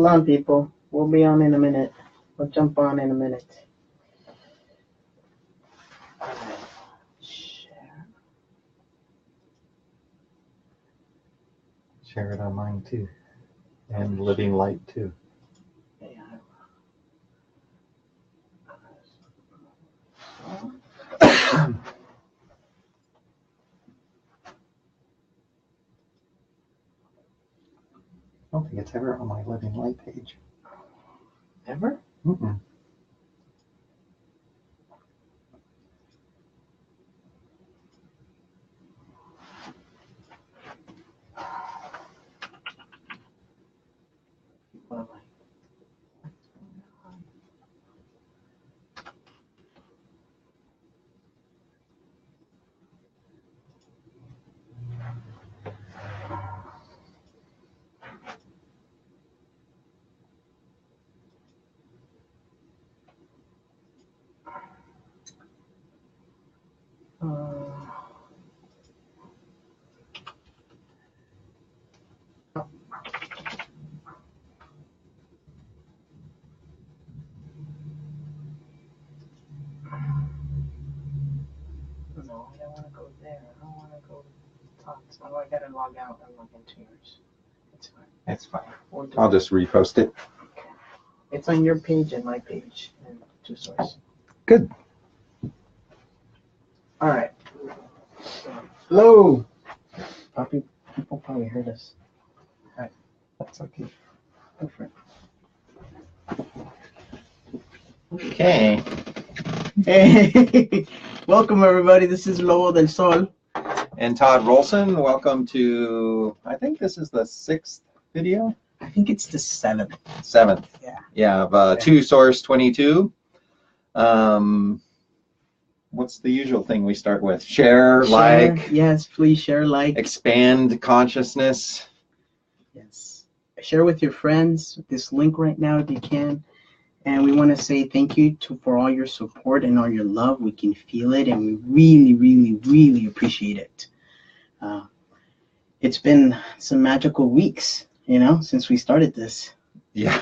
Hold on, people. We'll be on in a minute. We'll jump on in a minute. Share it on mine too. And Living Light too. I don't think it's ever on my Living Light page. Ever? Mm-mm. No, I don't want to go there. I don't want to go to Todd's. Oh, I gotta log out and log into yours. It's fine. It's fine. I'll just repost it. Okay. It's on your page and my page and two sources. Good. All right. Hello. People probably heard us. All right. That's okay. Go for it. Okay. Hey, welcome everybody. This is Lobo del Sol. And Todd Rolson, welcome to, I think this is the 6th video? I think it's the 7th. 7th. Yeah. Yeah, of 2 Source 22. What's the usual thing we start with? Share, like. Yes, please share, like. Expand consciousness. Yes. Share with your friends this link right now if you can. And we want to say thank you for all your support and all your love. We can feel it, and we really, really, really appreciate it. It's been some magical weeks, since we started this. Yeah.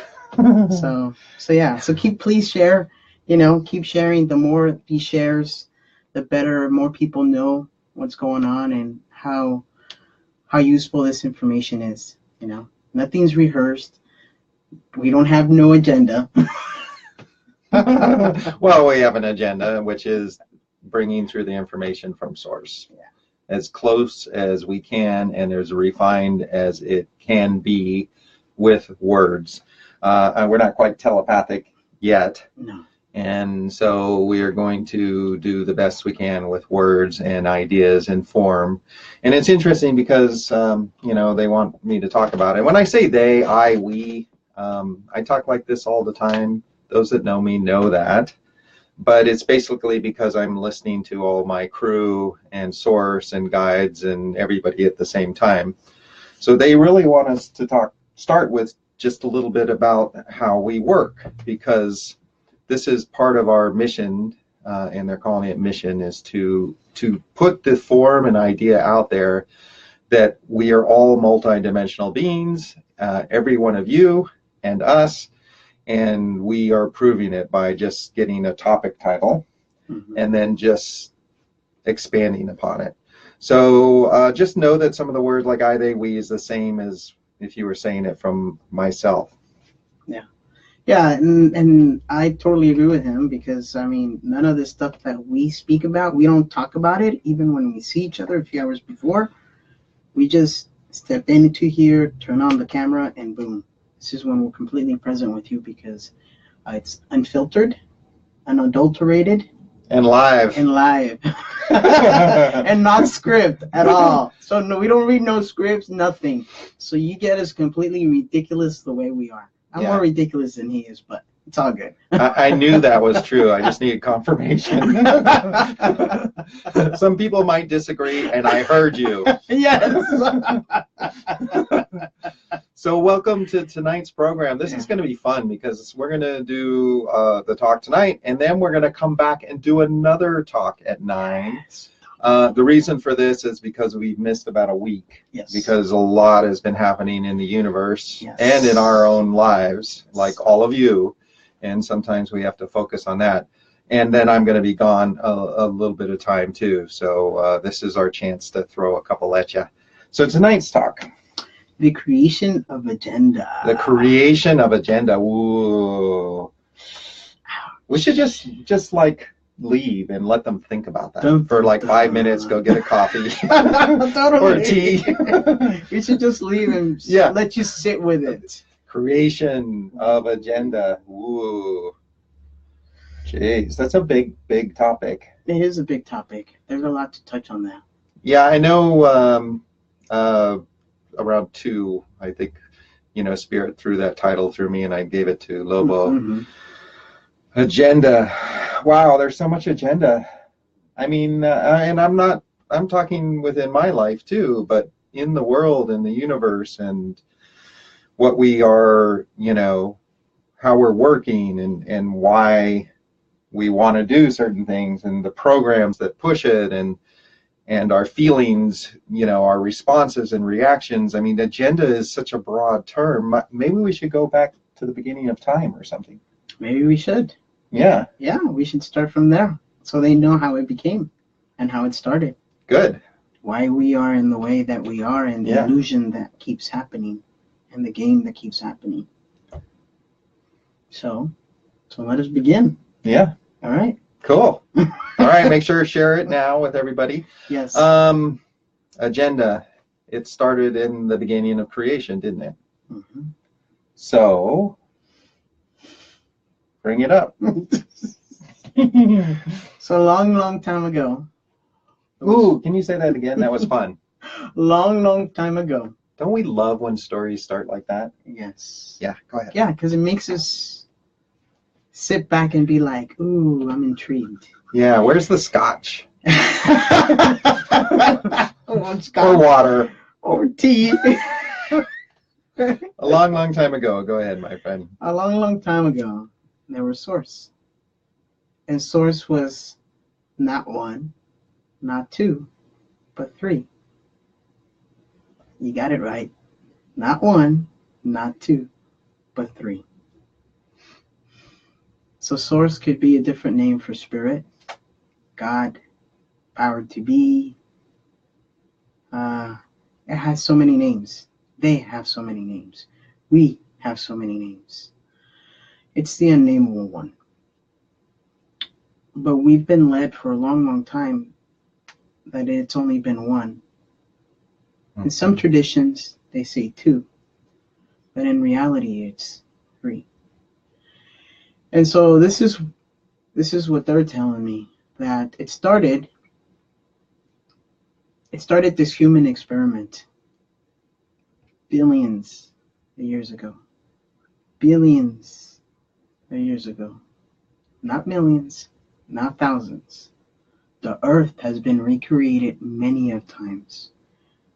So yeah. So please share. Keep sharing. The more these shares, the better. More people know what's going on and how useful this information is. Nothing's rehearsed. We don't have no agenda. Well, we have an agenda, which is bringing through the information from source. Yeah. As close as we can and as refined as it can be with words. We're not quite telepathic yet. No. And so we are going to do the best we can with words and ideas and form. And it's interesting because, they want me to talk about it. When I say they, we, I talk like this all the time. Those that know me know that. But it's basically because I'm listening to all my crew and source and guides and everybody at the same time. So they really want us to start with just a little bit about how we work, because this is part of our mission, and they're calling it mission, is to put the form and idea out there that we are all multidimensional beings, every one of you and us, and we are proving it by just getting a topic title and then just expanding upon it. So just know that some of the words like I, they, we is the same as if you were saying it from myself. Yeah, and I totally agree with him, because none of the stuff that we speak about, we don't talk about it even when we see each other a few hours before. We just step into here, turn on the camera, and boom. This is when we're completely present with you, because it's unfiltered, unadulterated, and live. And not script at all. So no, we don't read no scripts, nothing. So you get us completely ridiculous the way we are. I'm more ridiculous than he is, but it's all good. I knew that was true. I just needed confirmation. Some people might disagree, and I heard you. Yes. So welcome to tonight's program. This is going to be fun, because we're going to do the talk tonight, and then we're going to come back and do another talk at 9. The reason for this is because we've missed about a week. Yes. Because a lot has been happening in the universe Yes. and in our own lives, like all of you. And sometimes we have to focus on that. And then I'm going to be gone a little bit of time too. So this is our chance to throw a couple at you. So tonight's talk. The creation of agenda. The creation of agenda. Ooh. We should just like leave and let them think about that for like 5 minutes. Go get a coffee or a tea. We should just leave and let you sit with it. Creation of agenda. Ooh. Jeez, that's a big topic. It is a big topic. There's a lot to touch on that. Yeah, I know. Around 2, I think, Spirit threw that title through me, and I gave it to Lobo. Mm-hmm. Agenda. Wow, there's so much agenda. I mean, and I'm talking within my life too, but in the world and the universe and what we are, how we're working and why we want to do certain things and the programs that push it and our feelings, our responses and reactions. I mean, agenda is such a broad term. Maybe we should go back to the beginning of time or something. Maybe we should. Yeah. Yeah, we should start from there so they know how it became and how it started. Good. Why we are in the way that we are and the illusion that keeps happening and the game that keeps happening. So let us begin. Yeah. All right. Cool. All right, make sure to share it now with everybody. Yes. Agenda. It started in the beginning of creation, didn't it? Mm-hmm. So, bring it up. So long time ago. Ooh, can you say that again? That was fun. Long time ago. Don't we love when stories start like that? Yes. Yeah, go ahead. Yeah, because it makes us sit back and be like, ooh, I'm intrigued. Yeah, where's the scotch? Scotch. Or water. Or tea. A long time ago. Go ahead, my friend. A long time ago, there was Source. And Source was not 1, not 2, but 3. You got it right. Not 1, not 2, but 3. So Source could be a different name for Spirit, God, Power to Be. It has so many names. They have so many names. We have so many names. It's the unnameable one. But we've been led for a long time that it's only been 1. In some traditions, they say 2. But in reality, it's 3. And so this is what they're telling me, that it started this human experiment billions of years ago. Billions of years ago. Not millions, not thousands. The earth has been recreated many of times.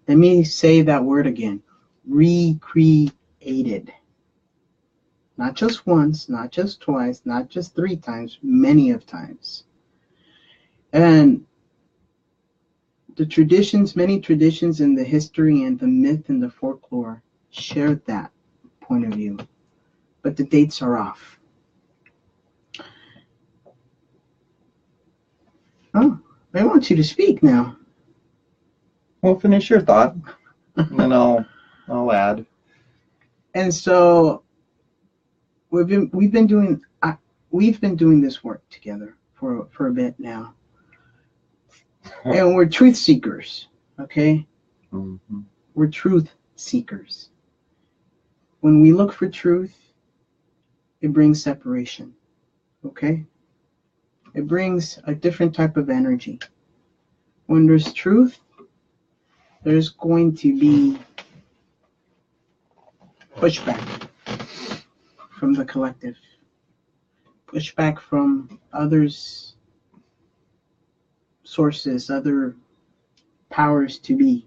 Let me say that word again. Recreated. Not just once, not just twice, not just 3 times, many of times. And many traditions in the history and the myth and the folklore shared that point of view. But the dates are off. Oh, I want you to speak now. Well, finish your thought, and then I'll add. And so we've been doing this work together for a bit now, and we're truth seekers. Okay, We're truth seekers. When we look for truth, it brings separation. Okay, it brings a different type of energy. When there's truth, there's going to be pushback from the collective, pushback from others, sources, other powers to be,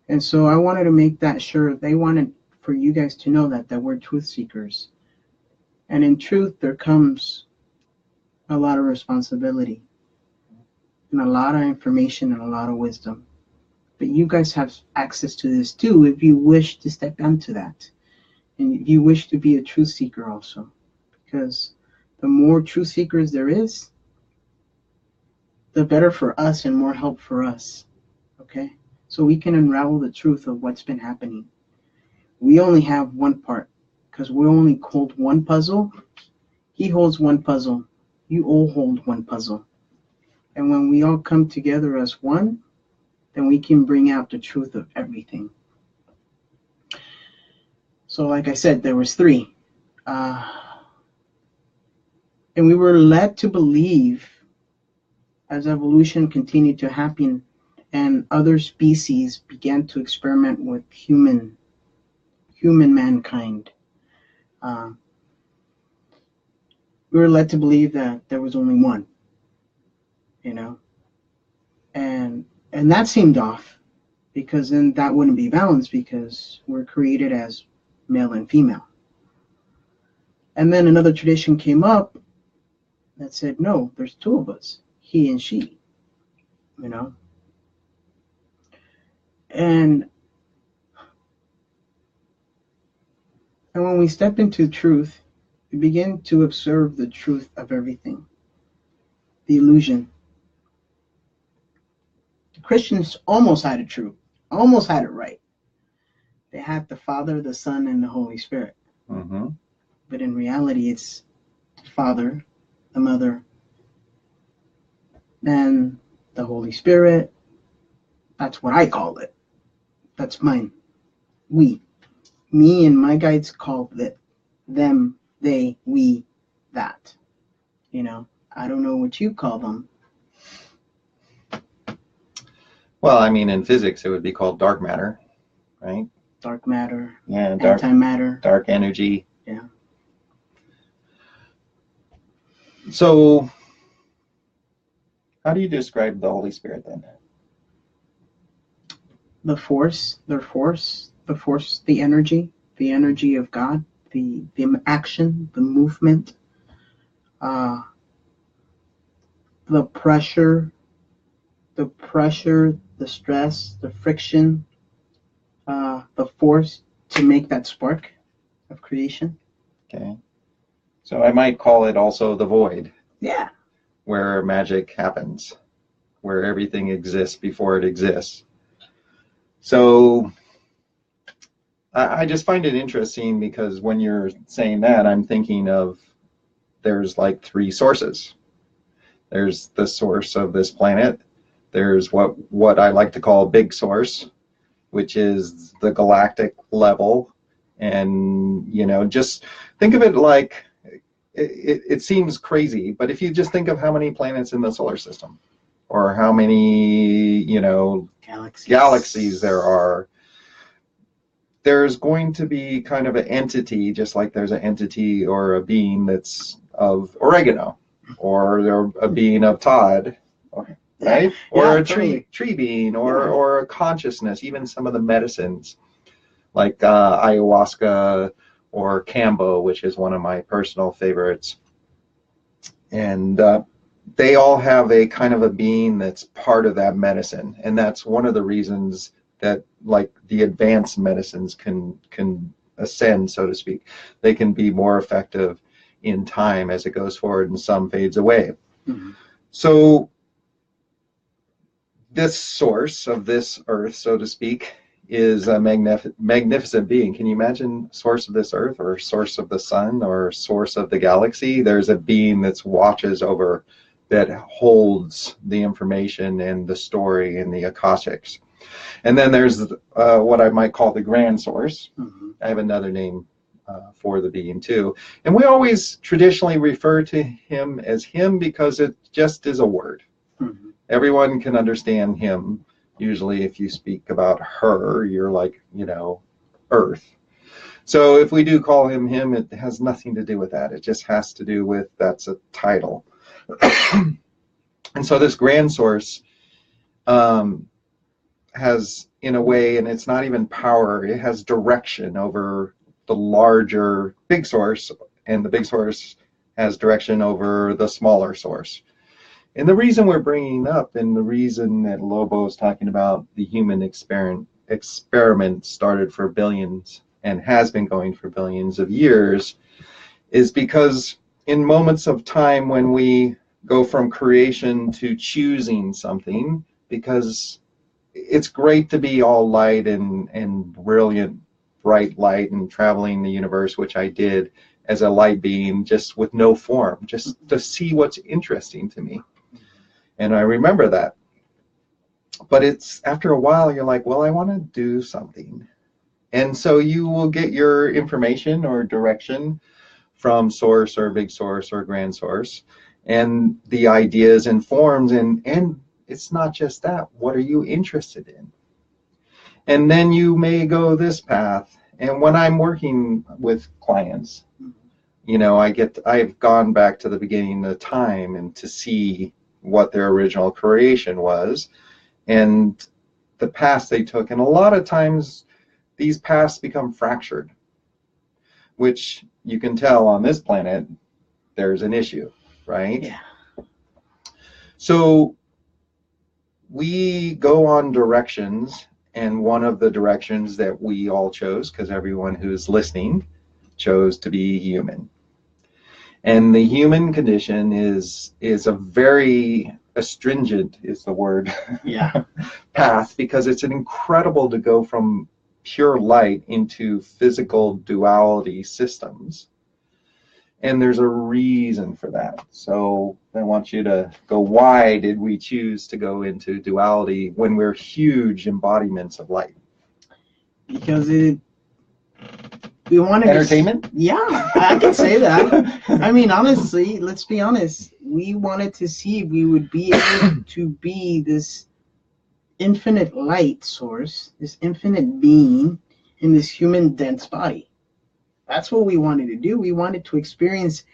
And so I wanted to make that sure. They wanted for you guys to know that we're truth seekers. And in truth, there comes a lot of responsibility. and a lot of information and a lot of wisdom. But you guys have access to this too if you wish to step into that. And if you wish to be a truth seeker also. Because the more truth seekers there is, the better for us and more help for us. Okay? So we can unravel the truth of what's been happening. We only have one part. Because we only hold one puzzle. He holds one puzzle. You all hold one puzzle. And when we all come together as one, then we can bring out the truth of everything. So like I said, there was 3. And we were led to believe, as evolution continued to happen and other species began to experiment with human mankind, we were led to believe that there was only one, you know, and that seemed off, because then that wouldn't be balanced, because we're created as male and female. And then another tradition came up that said, no, there's 2 of us, he and she, you know. And when we step into truth, we begin to observe the truth of everything, the illusion. The Christians almost had it true, almost had it right. They had the Father, the Son, and the Holy Spirit. Mm-hmm. But in reality, it's the Father, the Mother, and the Holy Spirit. That's what I call it. That's mine. We. Me and my guides call it them, they, we, that. You know, I don't know what you call them. Well, I mean, in physics, it would be called dark matter, right? Dark matter. Yeah, dark antimatter. Dark energy. Yeah. So, how do you describe the Holy Spirit then? The force, the energy of God, the action, the movement, the pressure, the stress, the friction, the force to make that spark of creation. Okay. So I might call it also the void. Yeah. Where magic happens, where everything exists before it exists. So I just find it interesting, because when you're saying that, I'm thinking of, there's like 3 sources. There's the source of this planet. There's what I like to call big source, which is the galactic level. And, you know, just think of it like, it seems crazy, but if you just think of how many planets in the solar system, or how many, you know, galaxies there are, there's going to be kind of an entity, just like there's an entity or a being that's of oregano, or a being of Todd, right? Or a tree being, or a consciousness. Even some of the medicines, like ayahuasca or Cambo, which is one of my personal favorites. And they all have a kind of a being that's part of that medicine. And that's one of the reasons that, like, the advanced medicines can ascend, so to speak. They can be more effective in time as it goes forward, and some fades away. Mm-hmm. So this source of this earth, so to speak, is a magnificent being. Can you imagine source of this earth, or source of the sun, or source of the galaxy? There's a being that watches over, that holds the information and the story and the Akashics. And then there's what I might call the grand source. Mm-hmm. I have another name for the being too. And we always traditionally refer to him as him, because it just is a word. Mm-hmm. Everyone can understand him. Usually if you speak about her, you're like, you know, earth. So if we do call him him, it has nothing to do with that. It just has to do with, that's a title. And so this grand source has, in a way, and it's not even power, it has direction over the larger big source, and the big source has direction over the smaller source. And the reason we're bringing up, and the reason that Lobo is talking about the human experiment started for billions and has been going for billions of years, is because in moments of time when we go from creation to choosing something, because it's great to be all light and brilliant, bright light and traveling the universe, which I did as a light being, just with no form, just to see what's interesting to me. And I remember that. But it's after a while, you're like, well, I want to do something. And so you will get your information or direction from source or big source or grand source, and the ideas and forms, and it's not just that. What are you interested in? And then you may go this path. And when I'm working with clients, you know, I've gone back to the beginning of time and to see what their original creation was and the paths they took. And a lot of times these paths become fractured, which you can tell on this planet there's an issue, right? Yeah. So we go on directions, and one of the directions that we all chose, because everyone who's listening chose to be human. And the human condition is a very astringent, is the word, Yeah. path, because it's incredible to go from pure light into physical duality systems. And there's a reason for that. So I want you to go, why did we choose to go into duality when we're huge embodiments of light? Because we wanted Entertainment? Yeah, I can say that. I mean, honestly, let's be honest. We wanted to see if we would be able to be this infinite light source, this infinite being in this human dense body. That's what we wanted to do. We wanted to experience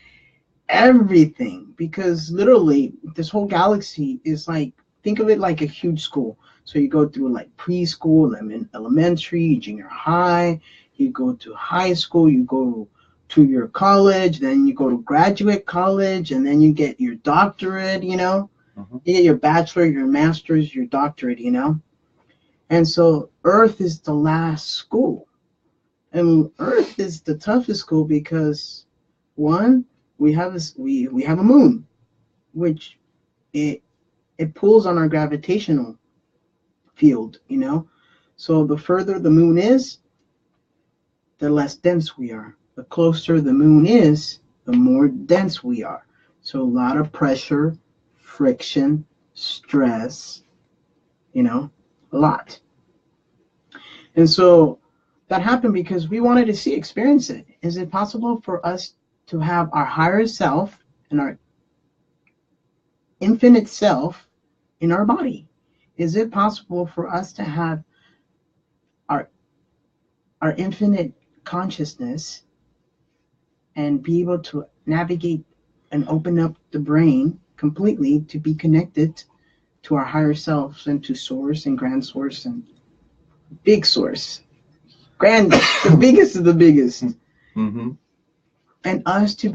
everything, because literally this whole galaxy is like, think of it like a huge school. So you go through like preschool, elementary, junior high, you go to high school, you go to your college, then you go to graduate college, and then you get your doctorate, you know. Mm-hmm. You get your bachelor, your master's, your doctorate, you know. And so Earth is the last school. And Earth is the toughest school because, one, we have a moon, which it pulls on our gravitational field, you know. So the further the moon is, the less dense we are. The closer the moon is, the more dense we are. So a lot of pressure, friction, stress, you know, a lot. And so that happened because we wanted to experience it. Is it possible for us to have our higher self and our infinite self in our body? Is it possible for us to have our infinite consciousness and be able to navigate and open up the brain completely to be connected to our higher selves and to source and grand source and big source? Grand, the biggest of the biggest. Mm-hmm. And us to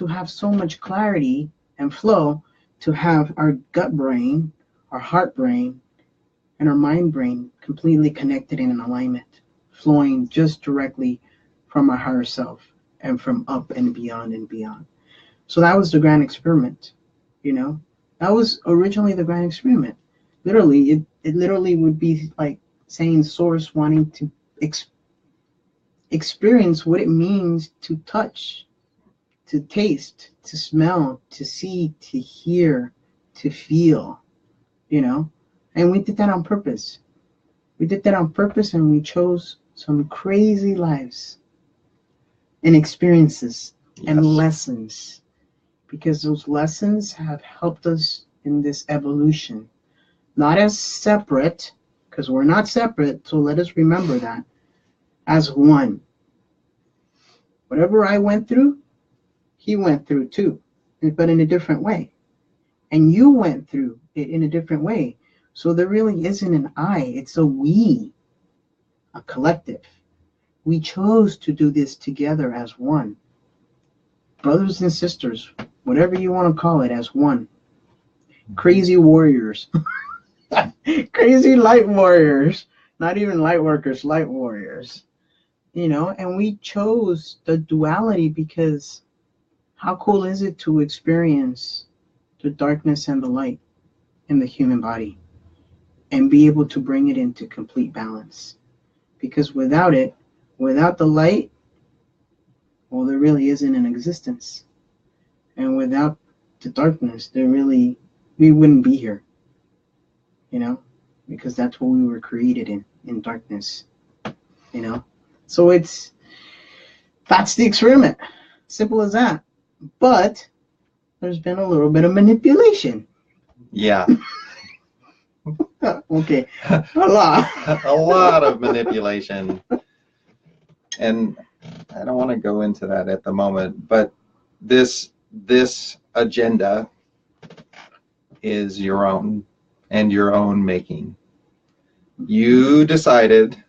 have so much clarity and flow, to have our gut brain, our heart brain, and our mind brain completely connected in an alignment, flowing just directly from our higher self and from up and beyond and beyond. So that was the grand experiment, you know. That was originally the grand experiment. Literally, it literally would be like saying source wanting to experience what it means to touch, to taste, to smell, to see, to hear, to feel, you know. And we did that on purpose. We did that on purpose, and we chose some crazy lives and experiences and lessons, because those lessons have helped us in this evolution. Not as separate, because we're not separate, so let us remember that, as one. Whatever I went through, he went through too, but in a different way. And you went through it in a different way. So there really isn't an I, it's a we, a collective. We chose to do this together as one. Brothers and sisters, whatever you want to call it, as one. crazy warriors, crazy light warriors, not even light workers, light warriors. And we chose the duality because how cool is it to experience the darkness and the light in the human body and be able to bring it into complete balance? Because without it, without the light, well, there really isn't an existence. And without the darkness, we wouldn't be here, because that's what we were created in darkness, So that's the experiment. Simple as that. But there's been a little bit of manipulation. Yeah. Okay. A lot. A lot of manipulation. And I don't want to go into that at the moment, but this agenda is your own and your own making. You decided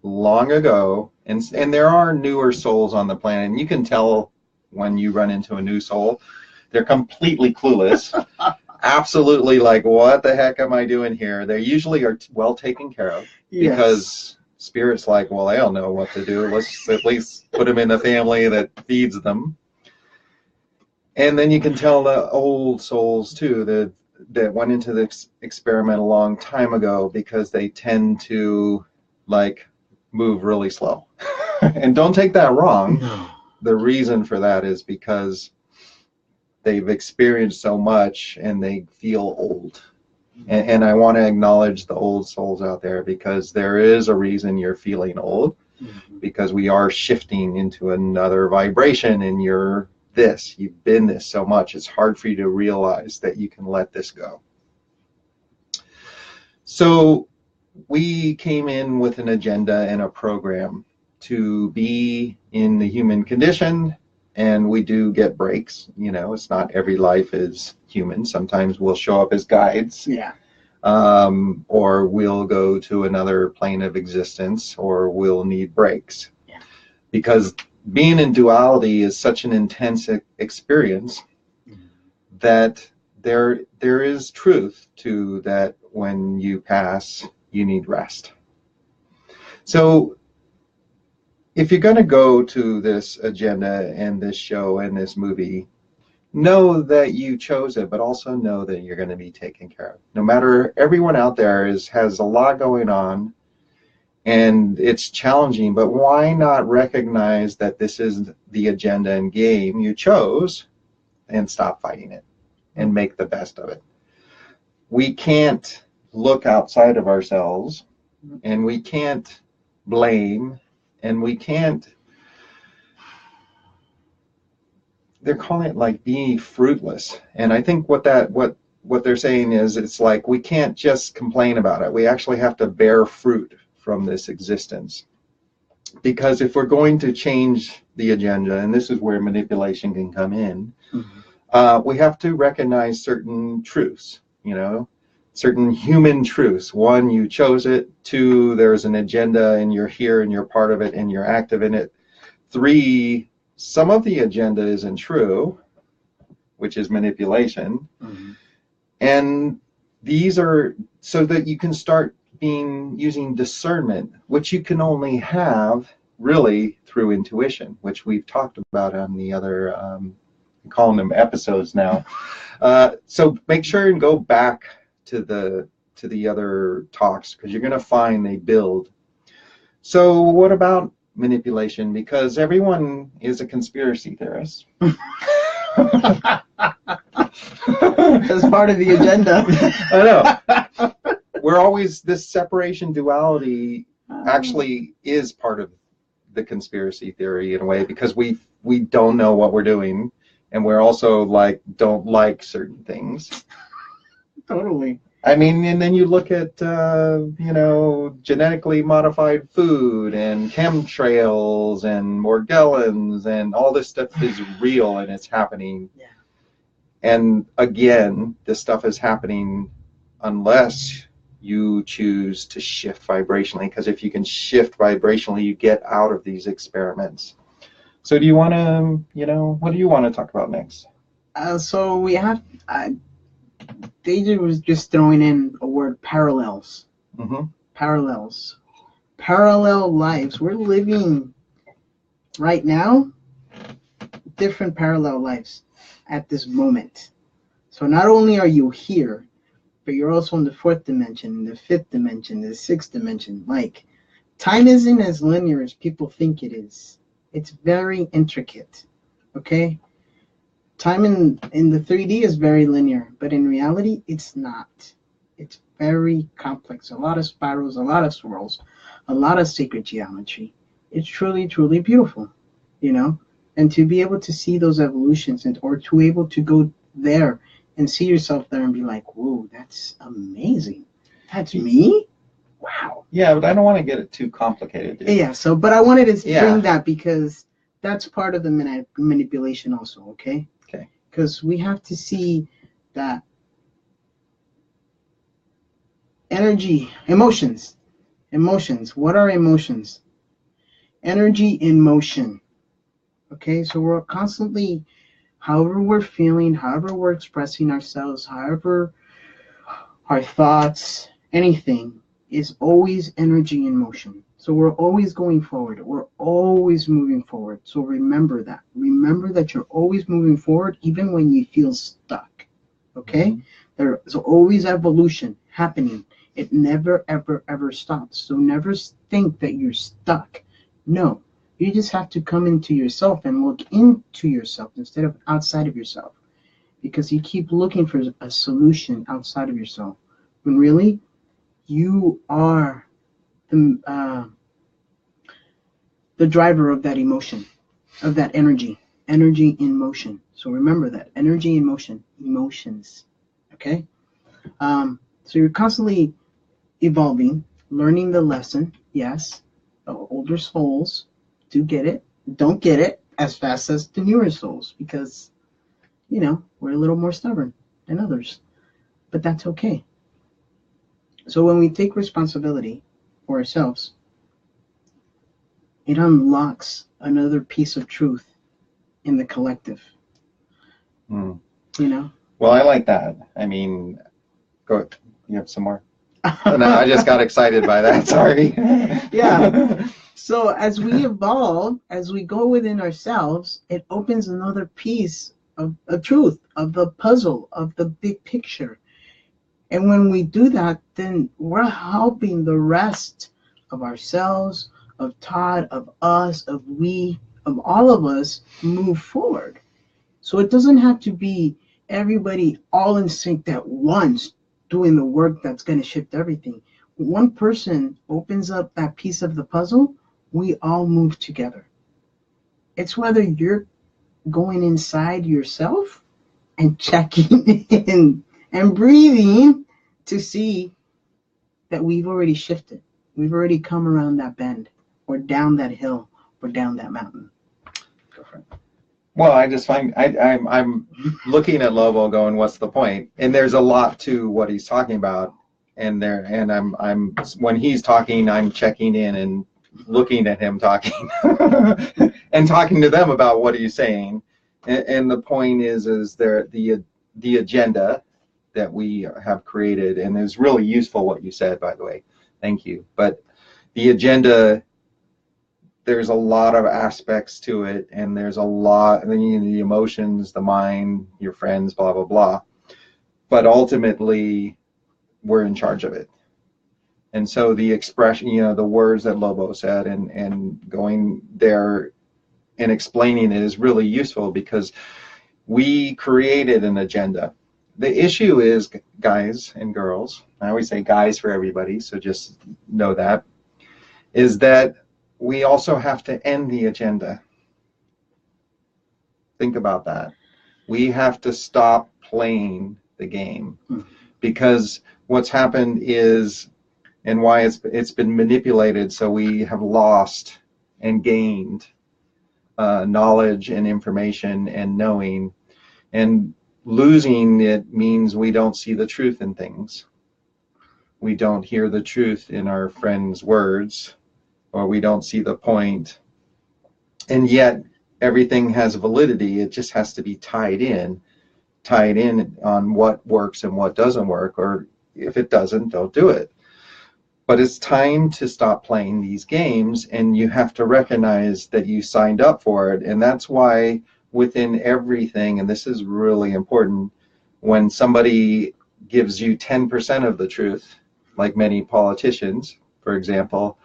long ago, and there are newer souls on the planet, and you can tell when you run into a new soul, they're completely clueless. Absolutely, like, what the heck am I doing here? They usually are well taken care of, Yes. because Spirit's like, well, I don't know what to do. Let's at least put them in a family that feeds them. And then you can tell the old souls too that went into this experiment a long time ago, because they tend to like move really slow. And don't take that wrong. No. The reason for that is because they've experienced so much and they feel old. And I want to acknowledge the old souls out there, because there is a reason you're feeling old, because we are shifting into another vibration, and you've been this so much, it's hard for you to realize that you can let this go. So we came in with an agenda and a program to be in the human condition, and we do get breaks. It's not every life is human. Sometimes we'll show up as guides. Yeah. Or we'll go to another plane of existence, or we'll need breaks. Yeah. Because being in duality is such an intense experience that there is truth to that. When you pass, you need rest. So if you're going to go to this agenda and this show and this movie, know that you chose it, but also know that you're going to be taken care of. No matter, everyone out there has a lot going on, and it's challenging, but why not recognize that this is the agenda and game you chose, and stop fighting it and make the best of it. We can't look outside of ourselves, and we can't blame, and we can't, they're calling it like being fruitless. And I think what they're saying is, it's like we can't just complain about it. We actually have to bear fruit from this existence. Because if we're going to change the agenda, and this is where manipulation can come in, we have to recognize certain truths, certain human truths. One, you chose it. Two, there's an agenda and you're here and you're part of it and you're active in it. Three, some of the agenda isn't true, which is manipulation. And these are so that you can start using discernment, which you can only have really through intuition, which we've talked about on the other, I'm calling them episodes now. So make sure and go back to the other talks, because you're going to find they build. So what about manipulation? Because everyone is a conspiracy theorist. That's part of the agenda. I know. We're always, this separation duality actually is part of the conspiracy theory in a way, because we don't know what we're doing, and we're also like don't like certain things. Totally. I mean, and then you look at genetically modified food and chemtrails and Morgellons, and all this stuff is real and it's happening. Yeah. And again, this stuff is happening unless you choose to shift vibrationally, because if you can shift vibrationally, you get out of these experiments. So do you want to, what do you want to talk about next? So we have Deja was just throwing in a word, parallels. Mm-hmm. Parallels. Parallel lives. We're living right now different parallel lives at this moment. So not only are you here, but you're also in the fourth dimension, the fifth dimension, the sixth dimension. Like, time isn't as linear as people think it is. It's very intricate. Okay? Time in the 3D is very linear, but in reality, it's not. It's very complex. A lot of spirals, a lot of swirls, a lot of sacred geometry. It's truly, truly beautiful, you know? And to be able to see those evolutions or to be able to go there and see yourself there and be like, whoa, that's amazing. That's me? Wow. Yeah, but I don't want to get it too complicated. Dude. Yeah, so, but I wanted to bring that because that's part of the manipulation also, okay? Okay. Because we have to see that energy, emotions. What are emotions? Energy in motion. Okay, so we're constantly, however we're feeling, however we're expressing ourselves, however our thoughts, anything is always energy in motion. So we're always going forward. We're always moving forward. So remember that. Remember that you're always moving forward even when you feel stuck. Okay? Mm-hmm. There's always evolution happening. It never, ever, ever stops. So never think that you're stuck. No. You just have to come into yourself and look into yourself instead of outside of yourself. Because you keep looking for a solution outside of yourself. When really, you are the driver of that emotion, of that energy in motion. So remember that, energy in motion, emotions, okay? So you're constantly evolving, learning the lesson, yes. The older souls do get it, don't get it as fast as the newer souls because, you know, we're a little more stubborn than others, but that's okay. So when we take responsibility for ourselves, it unlocks another piece of truth in the collective. You know? Well, I like that. I mean, go. You have some more? No, I just got excited by that. Sorry. Yeah. So as we evolve, as we go within ourselves, it opens another piece of a truth, of the puzzle, of the big picture. And when we do that, then we're helping the rest of ourselves, of Todd, of us, of we, of all of us move forward. So it doesn't have to be everybody all in sync at once doing the work that's going to shift everything. One person opens up that piece of the puzzle, we all move together. It's whether you're going inside yourself and checking in and breathing to see that we've already shifted. We've already come around that bend or down that hill or down that mountain. Go for it. Well, I just find I'm looking at Lobo going, what's the point? And there's a lot to what he's talking about. And I'm when he's talking, I'm checking in and looking at him talking and talking to them about what he's saying. And the point is there the agenda that we have created, and it's really useful what you said, by the way. Thank you. But the agenda, there's a lot of aspects to it, and there's a lot, and then the emotions, the mind, your friends, blah, blah, blah. But ultimately, we're in charge of it. And so the expression, you know, the words that Lobo said and going there and explaining it is really useful because we created an agenda. The issue is, guys and girls, I always say guys for everybody, so just know that, is that we also have to end the agenda. Think about that. We have to stop playing the game because what's happened is, and why it's been manipulated, so we have lost and gained knowledge and information and knowing, and losing it means we don't see the truth in things. We don't hear the truth in our friends' words, or we don't see the point. And yet everything has validity. It just has to be tied in tied in on what works and what doesn't work, or if it doesn't, don't do it. But it's time to stop playing these games, and you have to recognize that you signed up for it. And that's why within everything, and this is really important, when somebody gives you 10% of the truth, like many politicians, for example,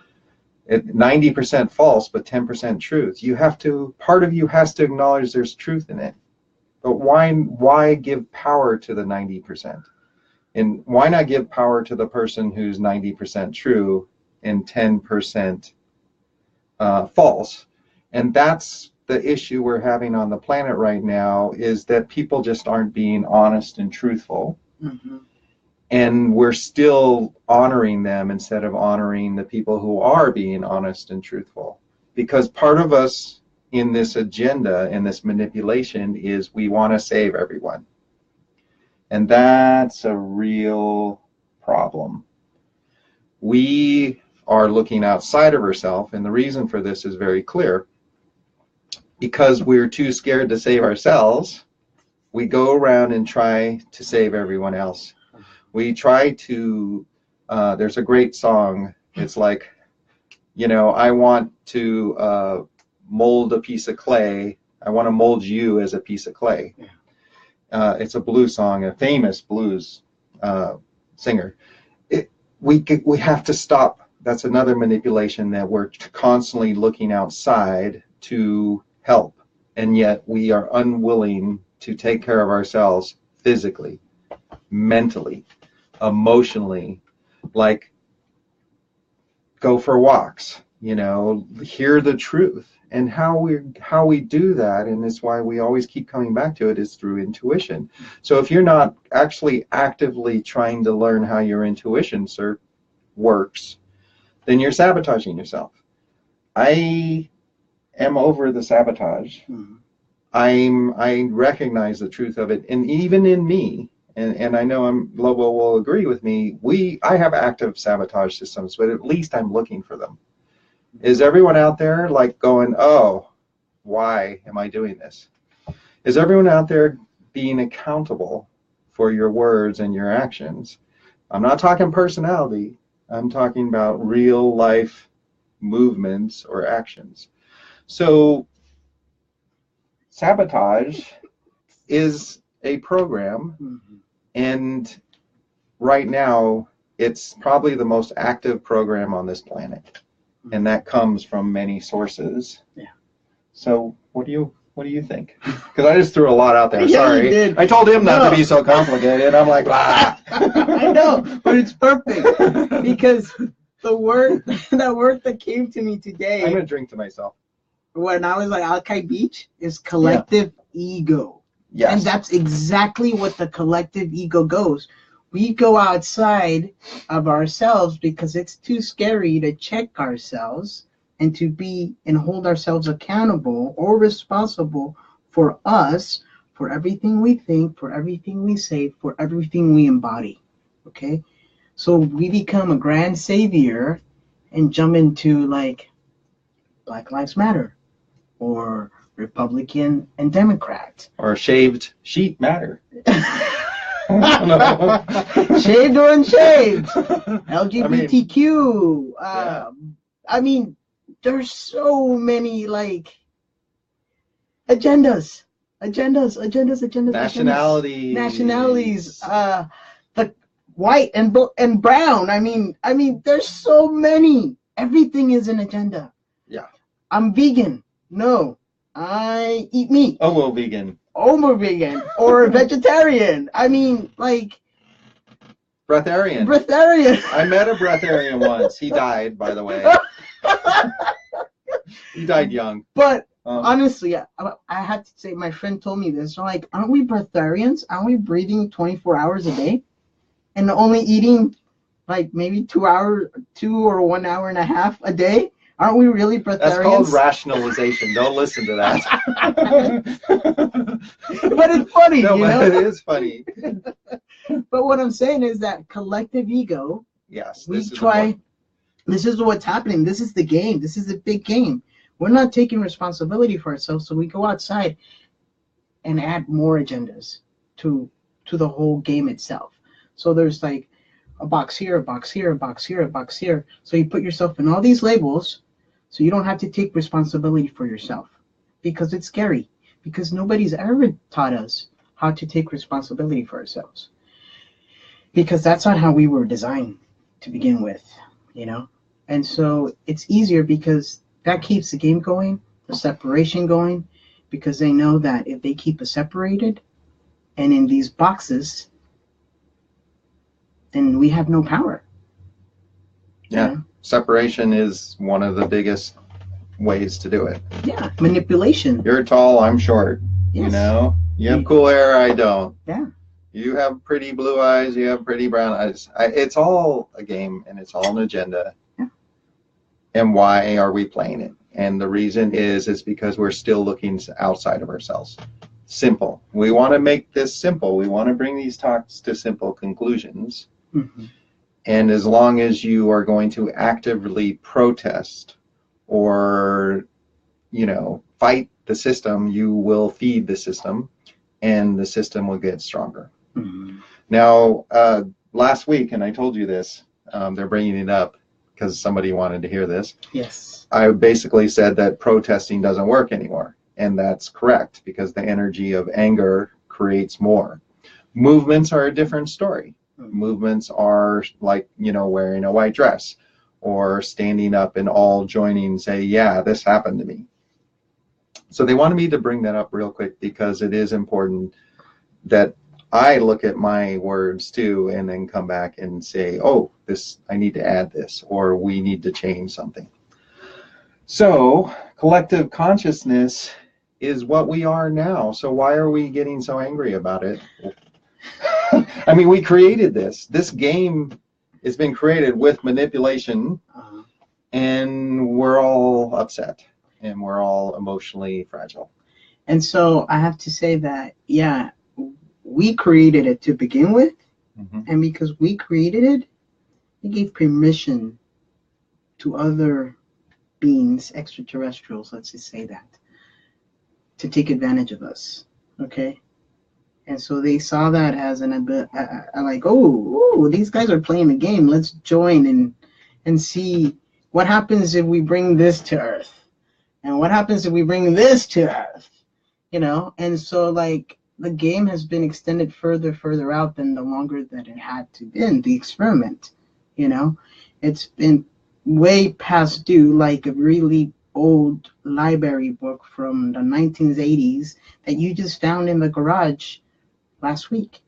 90% false, but 10% truth. You have to, part of you has to acknowledge there's truth in it. But why give power to the 90%? And why not give power to the person who's 90% true and 10% false? And that's the issue we're having on the planet right now, is that people just aren't being honest and truthful. Mm-hmm. And we're still honoring them instead of honoring the people who are being honest and truthful. Because part of us in this agenda and this manipulation is we want to save everyone. And that's a real problem. We are looking outside of ourselves, and the reason for this is very clear. Because we're too scared to save ourselves, we go around and try to save everyone else. We try to, there's a great song, it's like, you know, I want to mold a piece of clay. I want to mold you as a piece of clay. It's a blues song, a famous blues singer. We have to stop. That's another manipulation, that we're constantly looking outside to help, and yet we are unwilling to take care of ourselves physically, mentally, emotionally. Like, go for walks, you know, hear the truth. And how we do that, and it's why we always keep coming back to it, is through intuition. So if you're not actually actively trying to learn how your intuition works, then you're sabotaging yourself. I am over the sabotage. Mm-hmm. I recognize the truth of it, and even in me, and I know Lobo will agree with me, I have active sabotage systems, but at least I'm looking for them. Is everyone out there like going, oh, why am I doing this? Is everyone out there being accountable for your words and your actions? I'm not talking personality. I'm talking about real life movements or actions. So sabotage is a program, mm-hmm. And right now it's probably the most active program on this planet. And that comes from many sources. Yeah. So what do you think? Because I just threw a lot out there. Yeah, sorry. You did. I told him not to be so complicated. I'm like, blah. I know, but it's perfect because that word that came to me today. I'm gonna drink to myself. When I was like Alki Beach is collective ego. Yes. And that's exactly what the collective ego goes. We go outside of ourselves because it's too scary to check ourselves and to be and hold ourselves accountable or responsible for us, for everything we think, for everything we say, for everything we embody. Okay? So we become a grand savior and jump into like Black Lives Matter or Republican and Democrat. Or shaved sheep matter. Shaved or unshaved, LGBTQ. I mean, there's so many like agendas. Nationalities. The white and brown. I mean, there's so many. Everything is an agenda. Yeah. I'm vegan. No, I eat meat. Homo vegan or vegetarian. I mean, like breatharian. I met a breatharian once. He died, by the way. He died young. But honestly, I had to say, my friend told me this. So like, aren't we breatharians? Aren't we breathing 24 hours a day and only eating like maybe 2 or 1 hour and a half a day? Aren't we really breatharians? That's called rationalization. Don't listen to that. But it's funny, no, you but know? It is funny. But what I'm saying is that collective ego. Yes. This is what's happening. This is the game. This is the big game. We're not taking responsibility for ourselves, so we go outside and add more agendas. to the whole game itself. So there's like a box here, a box here, a box here, a box here. So you put yourself in all these labels so you don't have to take responsibility for yourself, because it's scary, because nobody's ever taught us how to take responsibility for ourselves, because that's not how we were designed to begin with, you know? And so it's easier because that keeps the game going, the separation going, because they know that if they keep us separated and in these boxes, then we have no power. Yeah. You know? Separation is one of the biggest ways to do it. Yeah, manipulation. You're tall, I'm short. Yes. You know, you have cool hair, I don't. Yeah. You have pretty blue eyes, you have pretty brown eyes. It's all a game, and it's all an agenda. Yeah. And why are we playing it? And the reason is because we're still looking outside of ourselves. Simple. We want to make this simple. We want to bring these talks to simple conclusions. Mm-hmm. And as long as you are going to actively protest or, you know, fight the system, you will feed the system, and the system will get stronger. Mm-hmm. Now, last week, and I told you this, they're bringing it up because somebody wanted to hear this. Yes. I basically said that protesting doesn't work anymore. And that's correct, because the energy of anger creates more. Movements are a different story. Movements are like, you know, wearing a white dress or standing up and all joining and say, yeah, this happened to me. So they wanted me to bring that up real quick, because it is important that I look at my words too and then come back and say, oh, this, I need to add this, or we need to change something. So collective consciousness is what we are now. So why are we getting so angry about it? I mean, we created this. This game has been created with manipulation, and we're all upset, and we're all emotionally fragile. And so I have to say that, yeah, we created it to begin with. Mm-hmm. And because we created it, we gave permission to other beings, extraterrestrials, let's just say that, to take advantage of us. Okay? And so they saw that as like, oh, these guys are playing the game. Let's join and see what happens if we bring this to Earth, and what happens if we bring this to Earth, you know. And so like the game has been extended further out than the longer that it had to been. The experiment, you know, it's been way past due, like a really old library book from the 1980s that you just found in the garage last week.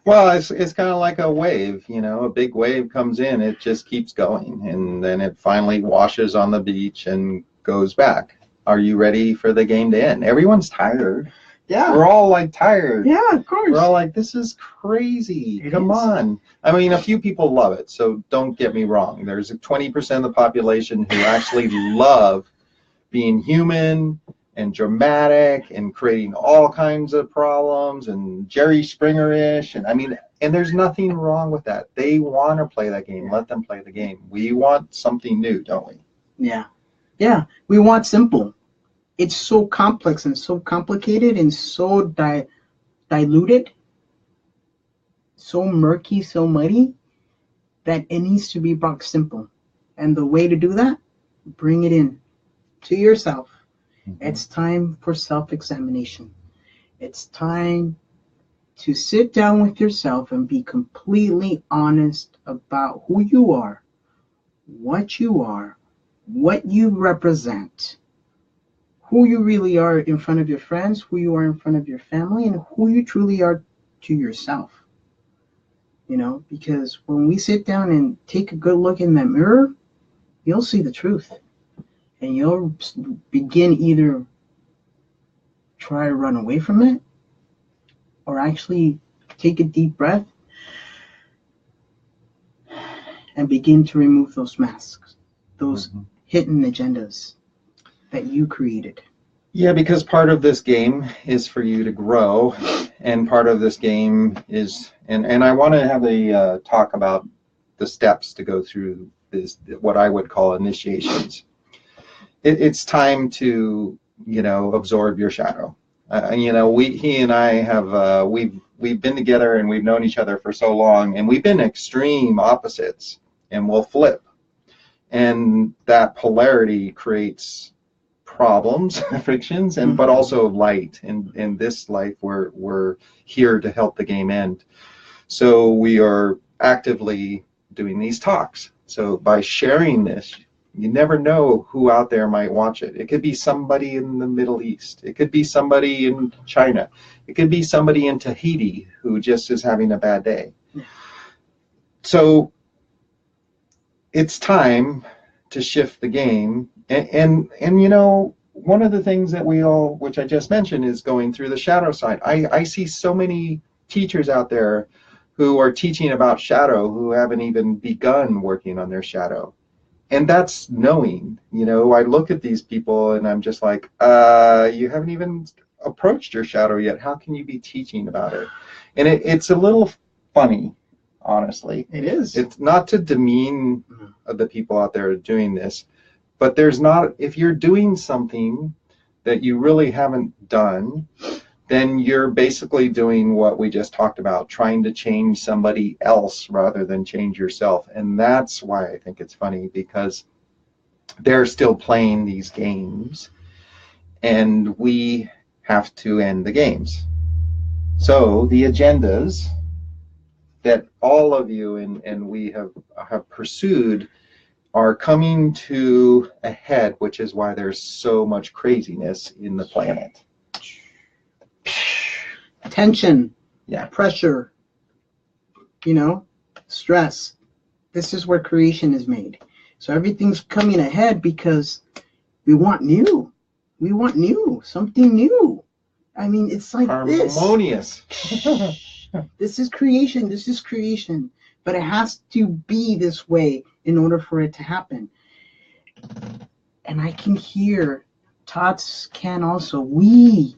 Well, it's kind of like a wave, you know. A big wave comes in, it just keeps going, and then it finally washes on the beach and goes back. Are you ready for the game to end? Everyone's tired. Yeah. We're all like tired. Yeah, of course. We're all like, this is crazy. Come on. I mean, a few people love it, so don't get me wrong. There's 20% of the population who actually love being human and dramatic and creating all kinds of problems and Jerry Springer-ish. And I mean, and there's nothing wrong with that. They want to play that game. Let them play the game. We want something new, don't we? Yeah. Yeah. We want simple. It's so complex and so complicated and so diluted, so murky, so muddy, that it needs to be brought simple. And the way to do that, bring it in to yourself. It's time for self-examination. It's time to sit down with yourself and be completely honest about who you are, what you represent, who you really are in front of your friends, who you are in front of your family, and who you truly are to yourself. You know, because when we sit down and take a good look in that mirror, you'll see the truth. And you'll begin either try to run away from it, or actually take a deep breath and begin to remove those masks, those hidden agendas that you created. Yeah, because part of this game is for you to grow, and part of this game is, and I want to have a talk about the steps to go through this, what I would call initiations. It's time to, you know, absorb your shadow. You know, he and I have we've been together and we've known each other for so long, and we've been extreme opposites, and we'll flip, and that polarity creates problems, frictions, and but also light. In this life, we're here to help the game end. So we are actively doing these talks. So by sharing this, you never know who out there might watch it. It could be somebody in the Middle East. It could be somebody in China. It could be somebody in Tahiti who just is having a bad day. So it's time to shift the game. And you know, one of the things that we all, which I just mentioned, is going through the shadow side. I see so many teachers out there who are teaching about shadow who haven't even begun working on their shadow. And that's knowing. You know, I look at these people and I'm just like, you haven't even approached your shadow yet. How can you be teaching about it? And it's a little funny, honestly. It is. It's not to demean the people out there doing this, but there's not, if you're doing something that you really haven't done, then you're basically doing what we just talked about, trying to change somebody else rather than change yourself. And that's why I think it's funny, because they're still playing these games and we have to end the games. So the agendas that all of you and we have pursued are coming to a head, which is why there's so much craziness in the planet. Tension, yeah, pressure, you know, stress. This is where creation is made. So everything's coming ahead because we want new. We want new, something new. I mean, it's like harmonious. This is creation. This is creation. But it has to be this way in order for it to happen. And I can hear, Todd's can also, we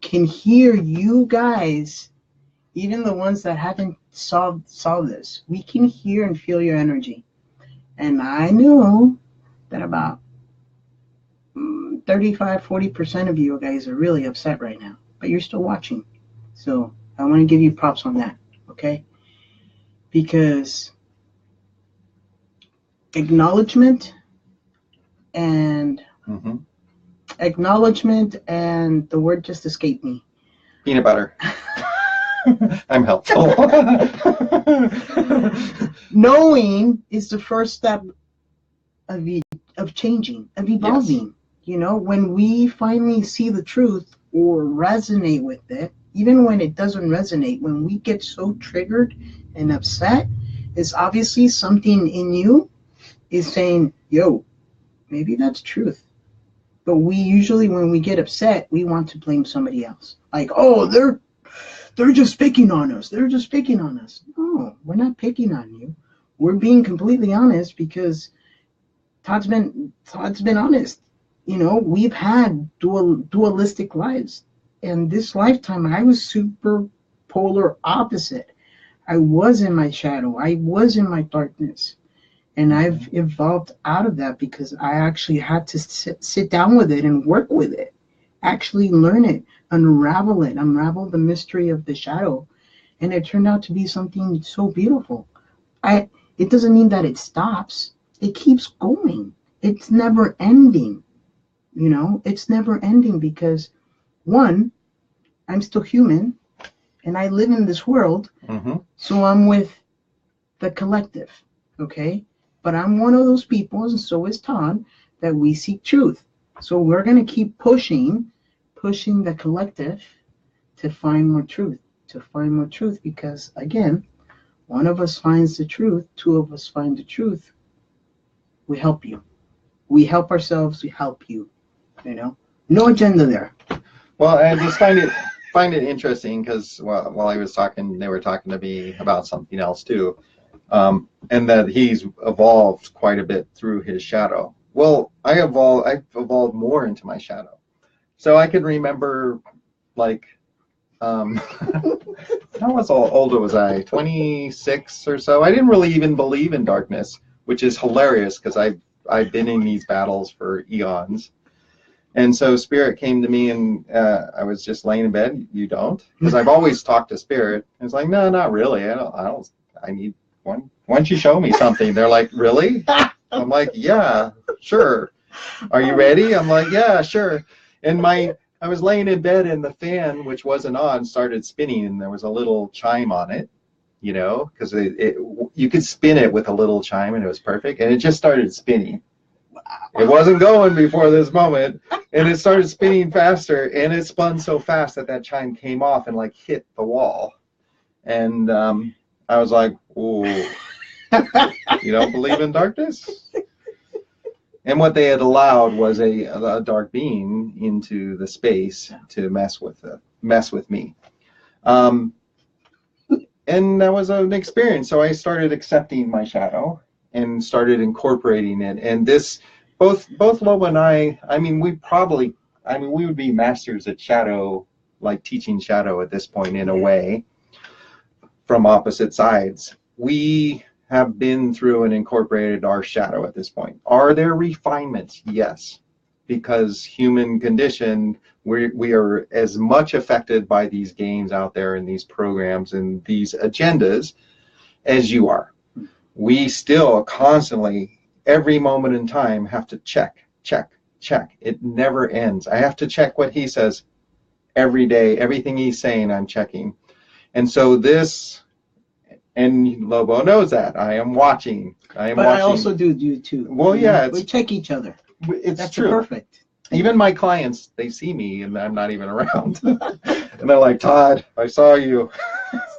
can hear you guys, even the ones that haven't solved this. We can hear and feel your energy. And I know that about 35-40% of you guys are really upset right now, but you're still watching. So I want to give you props on that, okay? Because acknowledgement and the word just escaped me. Peanut butter. I'm helpful. Knowing is the first step of changing, of evolving. Yes. You know, when we finally see the truth or resonate with it, even when it doesn't resonate, when we get so triggered and upset, it's obviously something in you is saying, yo, maybe that's truth. But we usually, when we get upset, we want to blame somebody else. Like, oh, they're just picking on us. They're just picking on us. No, we're not picking on you. We're being completely honest because Todd's been honest. You know, we've had dualistic lives. And this lifetime, I was super polar opposite. I was in my shadow. I was in my darkness. And I've evolved out of that because I actually had to sit down with it and work with it. Actually learn it, unravel the mystery of the shadow. And it turned out to be something so beautiful. It doesn't mean that it stops. It keeps going. It's never ending. You know, it's never ending because, one, I'm still human and I live in this world. So I'm with the collective, okay? But I'm one of those people, and so is Todd, that we seek truth. So we're going to keep pushing the collective to find more truth, because, again, one of us finds the truth, two of us find the truth. We help you. We help ourselves, we help you, you know? No agenda there. Well, I just find it interesting because while I was talking, they were talking to me about something else too. And that he's evolved quite a bit through his shadow. Well, I've evolved more into my shadow. So I can remember, like, how old was I? 26 or so. I didn't really even believe in darkness, which is hilarious because I've been in these battles for eons. And so Spirit came to me, and I was just laying in bed. You don't? Because I've always talked to Spirit. It's like, no, not really. I need one. Why don't you show me something? They're like, really? I'm like, yeah, sure. Are you ready? I'm like, yeah, sure. And I was laying in bed, and the fan, which wasn't on, started spinning, and there was a little chime on it, you know, because you could spin it with a little chime, and it was perfect. And it just started spinning. It wasn't going before this moment, and it started spinning faster, and it spun so fast that chime came off and like hit the wall. And I was like, "Ooh, you don't believe in darkness?" And what they had allowed was a dark being into the space to mess with me. And that was an experience. So I started accepting my shadow and started incorporating it. And this, both Lobo and I mean, we would be masters at shadow, like teaching shadow at this point in a way, from opposite sides. We have been through and incorporated our shadow at this point. Are there refinements? Yes, because human condition, we are as much affected by these games out there and these programs and these agendas as you are. We still constantly, every moment in time, have to check. It never ends. I have to check what he says every day. Everything he's saying, I'm checking. And so this, and Lobo knows that. I am watching. But I also do you too. Well, yeah. We check each other. That's true. Perfect. Even my clients, they see me and I'm not even around. And they're like, Todd, I saw you.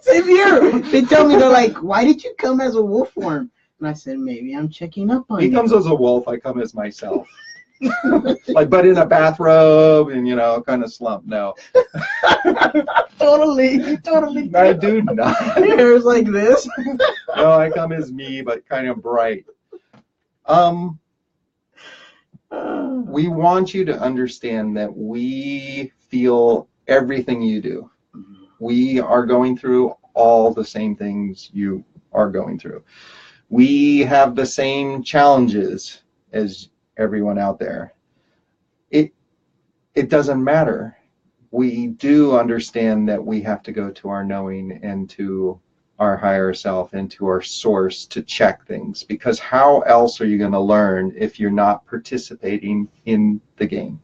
Same here. They tell me, they're like, why did you come as a wolf form? And I said, maybe I'm checking up on you. He comes as a wolf, I come as myself. Like, but in a bathrobe and, you know, kind of slump. No. Totally. I do not. Hair's like this. No, I come as me, but kind of bright. We want you to understand that we feel everything you do. We are going through all the same things you are going through. We have the same challenges as everyone out there. It doesn't matter. We do understand that we have to go to our knowing and to our higher self and to our source to check things, because how else are you going to learn if you're not participating in the game?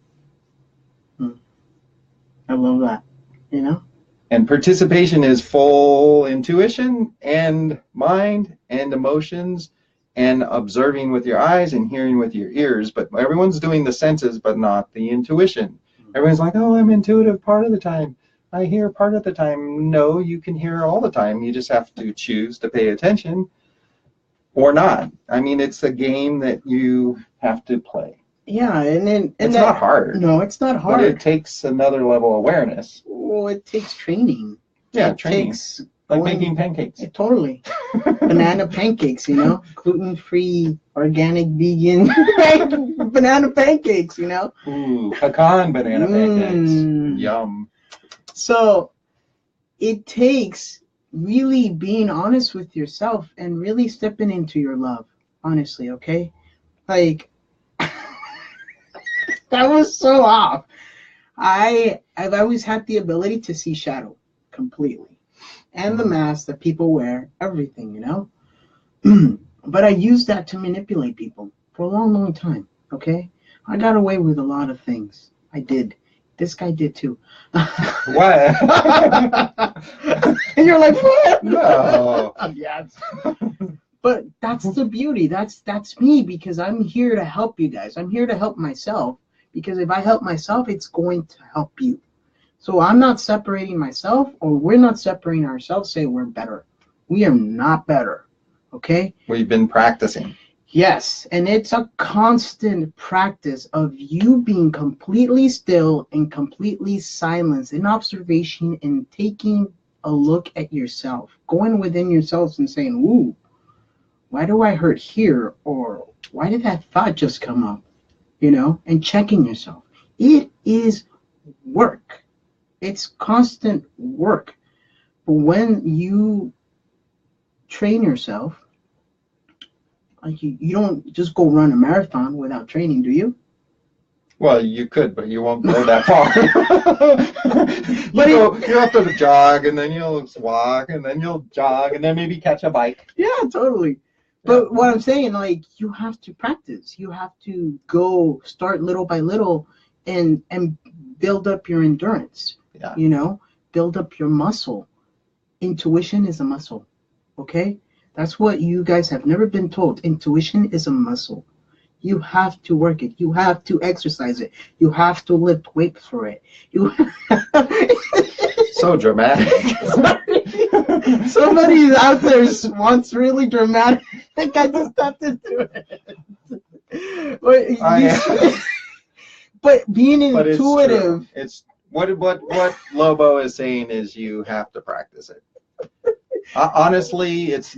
I love that, you know? And participation is full intuition and mind and emotions and observing with your eyes and hearing with your ears. But everyone's doing the senses, but not the intuition. Everyone's like, oh, I'm intuitive part of the time. I hear part of the time. No, you can hear all the time. You just have to choose to pay attention or not. I mean, it's a game that you have to play. Yeah, and it's not hard. No, it's not hard. But it takes another level of awareness. Well, it takes training. Yeah, training. Like making pancakes. Yeah, totally. Banana pancakes, you know? Gluten-free, organic, vegan banana pancakes, you know? Ooh, pecan banana pancakes. Yum. So it takes really being honest with yourself and really stepping into your love, honestly, okay? Like, that was so off. I've always had the ability to see shadow completely. And the mask that people wear, everything, you know? But I used that to manipulate people for a long, long time, okay? I got away with a lot of things. I did. This guy did too. What? And you're like, what? No. Yes. But that's the beauty. That's me, because I'm here to help you guys. I'm here to help myself, because if I help myself, it's going to help you. So I'm not separating myself, or we're not separating ourselves, say we're better. We are not better, okay? We've been practicing. Yes, and it's a constant practice of you being completely still and completely silenced in observation and taking a look at yourself, going within yourselves and saying, ooh, why do I hurt here? Or why did that thought just come up? You know, and checking yourself. It is work. It's constant work. But when you train yourself, like you don't just go run a marathon without training, do you? Well, you could, but you won't go that far. You have to jog, and then you'll walk, and then you'll jog, and then maybe catch a bike. Yeah, totally. But what I'm saying, like, you have to practice. You have to start little by little and build up your endurance. Yeah. You know, build up your muscle. Intuition is a muscle. Okay? That's what you guys have never been told. Intuition is a muscle. You have to work it. You have to exercise it. You have to lift weights for it. You So dramatic. Somebody out there wants really dramatic. I just have to do it. But being intuitive. It's what Lobo is saying is you have to practice it. Honestly, it's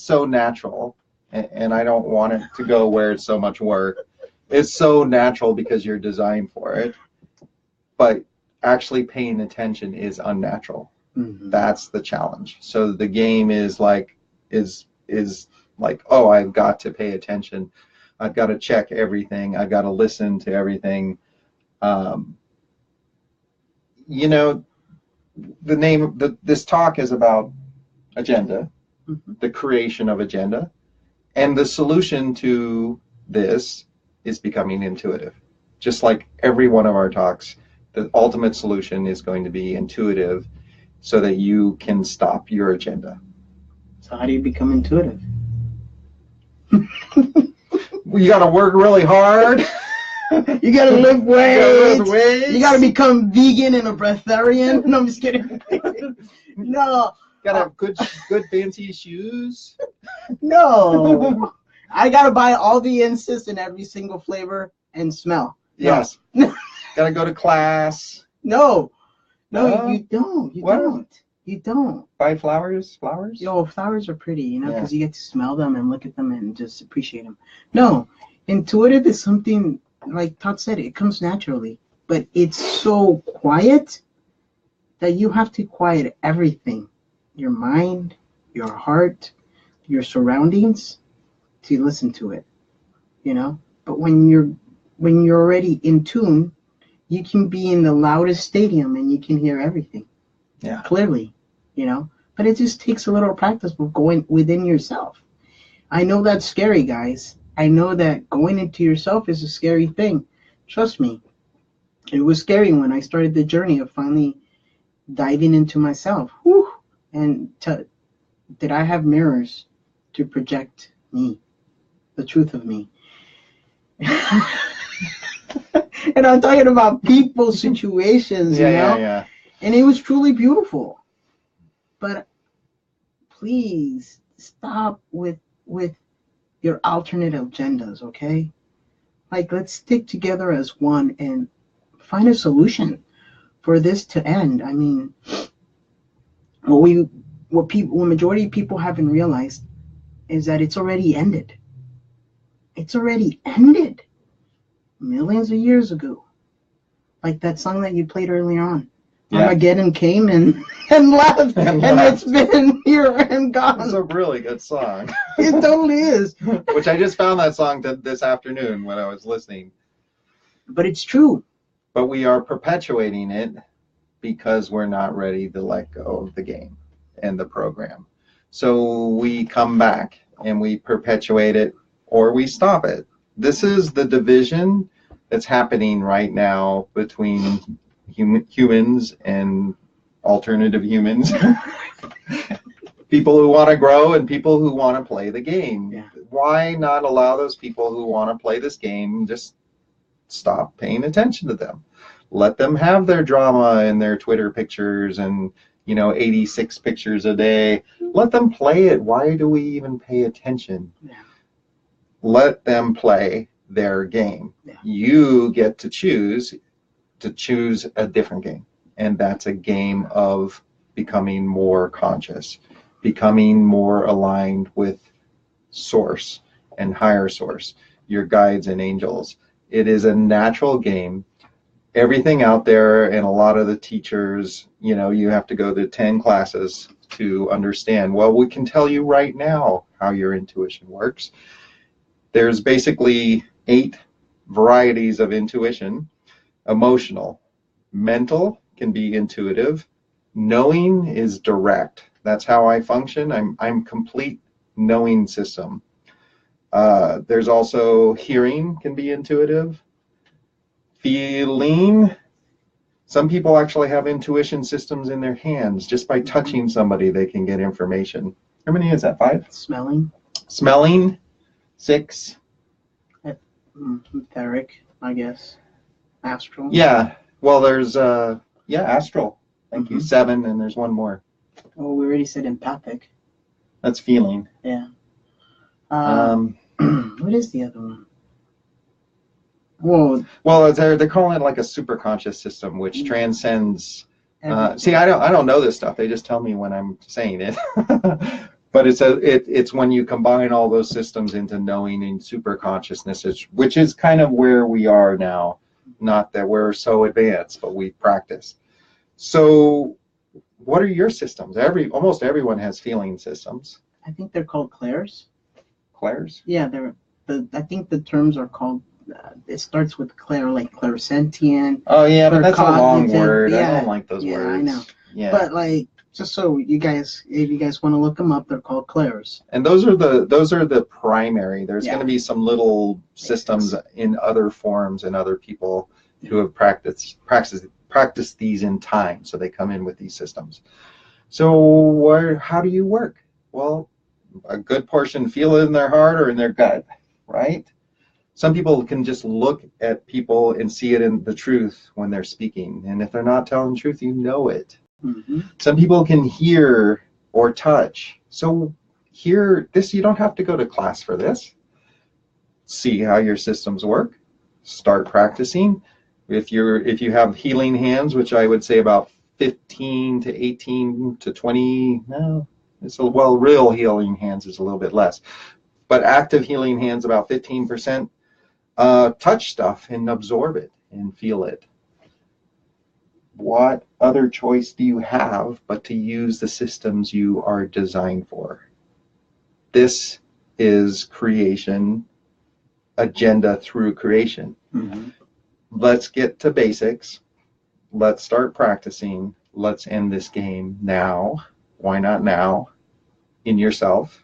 so natural, and I don't want it to go where it's so much work. It's so natural because you're designed for it, but actually paying attention is unnatural. Mm-hmm. That's the challenge. So the game is like, oh, I've got to pay attention. I've got to check everything. I've got to listen to everything. You know, the name of this talk is about agenda, mm-hmm. the creation of agenda, and the solution to this is becoming intuitive. Just like every one of our talks, the ultimate solution is going to be intuitive so that you can stop your agenda. So how do you become intuitive? You got to work really hard. You got to lift weights. You got to become vegan and a breatharian. No, I'm just kidding. No. Got to have good fancy shoes. No. I got to buy all the incense in every single flavor and smell. Yes. Got to go to class. No, you don't. You don't. Buy flowers? Yo, flowers are pretty, you know, because you get to smell them and look at them and just appreciate them. No, intuitive is something, like Todd said, it comes naturally, but it's so quiet that you have to quiet everything. Your mind, your heart, your surroundings to listen to it, you know? But when you're already in tune, you can be in the loudest stadium and you can hear everything. Yeah. Clearly, you know? But it just takes a little practice of going within yourself. I know that's scary, guys. I know that going into yourself is a scary thing. Trust me. It was scary when I started the journey of finally diving into myself. Whew. And did I have mirrors to project me, the truth of me? And I'm talking about people, situations, you know? Yeah. And it was truly beautiful. But please stop with your alternate agendas, okay? Like, let's stick together as one and find a solution for this to end. I mean, what majority of people haven't realized is that it's already ended. It's already ended millions of years ago. Like that song that you played earlier on. Yeah. Armageddon came and left, and it's been here and gone. It's a really good song. It totally is. Which I just found that song this afternoon when I was listening. But it's true. But we are perpetuating it because we're not ready to let go of the game and the program. So we come back and we perpetuate it or we stop it. This is the division that's happening right now between humans and alternative humans. People who want to grow and people who want to play the game. Yeah. Why not allow those people who want to play this game, just stop paying attention to them? Let them have their drama and their Twitter pictures and 86 pictures a day. Let them play it. Why do we even pay attention? Yeah. Let them play their game. Yeah. You get to choose a different game, and that's a game of becoming more conscious, becoming more aligned with source and higher source, your guides and angels. It is a natural game. Everything out there and a lot of the teachers, you have to go to 10 classes to understand. Well, we can tell you right now how your intuition works. There's basically 8 varieties of intuition: emotional, mental can be intuitive, knowing is direct. That's how I function. I'm complete knowing system. There's also hearing can be intuitive, feeling. Some people actually have intuition systems in their hands. Just by touching somebody, they can get information. How many is that? 5? Smelling. Smelling, 6. Etheric, I guess. Astral. Yeah. Well, there's astral. Thank you. 7, and there's one more. Oh, we already said empathic. That's feeling. Yeah. What is the other one? Well, they're calling it like a super conscious system, which transcends. See, I don't know this stuff. They just tell me when I'm saying it. But it's when you combine all those systems into knowing and super consciousness, which is kind of where we are now. Not that we're so advanced, but we practice. So, what are your systems? Almost everyone has feeling systems. I think they're called clairs. Clairs? Yeah, I think the terms are called. It starts with clair, like clairsentient. Oh yeah, but that's a long word. Yeah, I don't like those words. I know. Yeah. But like, just so you guys, if you guys want to look them up, they're called clairs. And those are the primary. There's going to be some little systems in other forms and other people who have practiced these in time, so they come in with these systems. So how do you work? Well, a good portion feel it in their heart or in their gut, right? Some people can just look at people and see it in the truth when they're speaking. And if they're not telling the truth, you know it. Mm-hmm. Some people can hear or touch. So you don't have to go to class for this. See how your systems work. Start practicing. If you have healing hands, which I would say about 15 to 18 to 20, real healing hands is a little bit less. But active healing hands, about 15%. Touch stuff and absorb it and feel it. What other choice do you have but to use the systems you are designed for? This is creation, agenda through creation. Mm-hmm. Let's get to basics. Let's start practicing. Let's end this game now. Why not now? In yourself.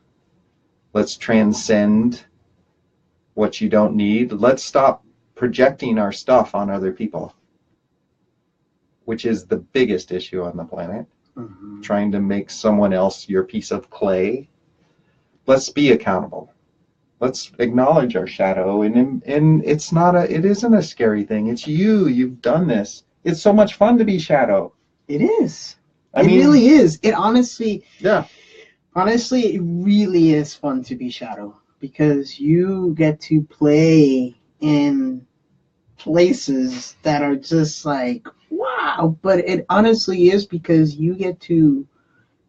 Let's transcend what you don't need. Let's stop projecting our stuff on other people, which is the biggest issue on the planet. Mm-hmm. Trying to make someone else your piece of clay. Let's be accountable. Let's acknowledge our shadow, and it isn't a scary thing. It's you've done this. It's so much fun to be shadow. It is. It really is. It honestly, it really is fun to be shadow, because you get to play in places that are just like, wow. But it honestly is because you get to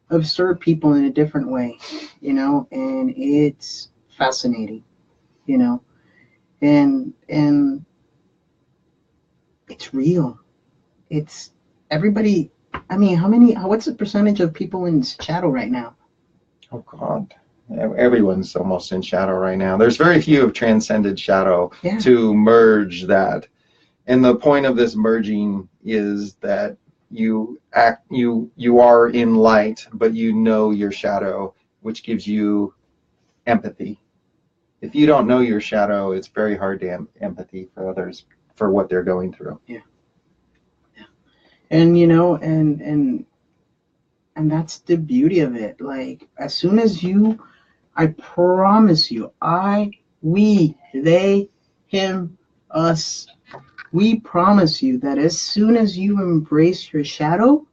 observe people in a different way, and it's fascinating, and it's real. It's everybody. What's the percentage of people in shadow right now? Oh God. Everyone's almost in shadow right now. There's very few have transcended shadow to merge that. And the point of this merging is that you are in light, but you know your shadow, which gives you empathy. If you don't know your shadow, it's very hard to have empathy for others for what they're going through. Yeah. And and that's the beauty of it. Like, as soon as I promise you, we, they, him, us, we promise you that as soon as you embrace your shadow,